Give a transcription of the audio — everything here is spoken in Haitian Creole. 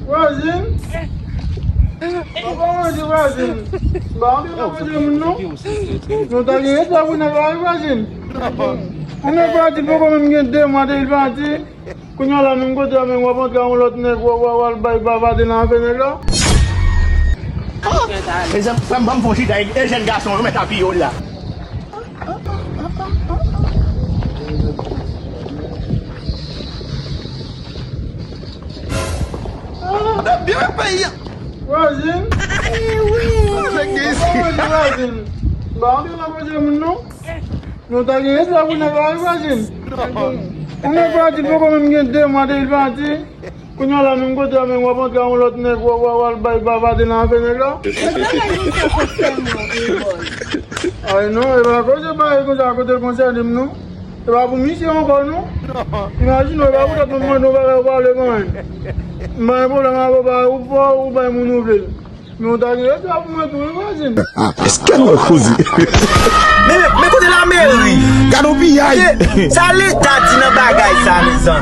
Wazin? Apa je wazin? Bang dia nak kerja menung? Nak tanya apa pun nak buat wazin? Ane parti pokok mengende mata ilpati. Kunyala minggu dia mengwapot kamu lot ne wawal bayi bapa di nak kenela. Esa pam fosi dai Asian gas no me tapi olla. Wazin? Wazin? Bang dia nak kerja menung? Nak tanya apa pun nak buat wazin? Ane parti pokok mengende mata ilpati. Kunyala minggu dia mengwapot kamu lot ne wawal bayi bapa di nak kenela. I know, if I go to buy a good actor concern him, no? If I miss you, no? Imagine if I would have been one over a while ago. My boy, I'm over by Munuville. No, that is how much we wasn't. Escano così. Me ko de la mairie. Gado bi ai. Sale tati na bagay sa ni son.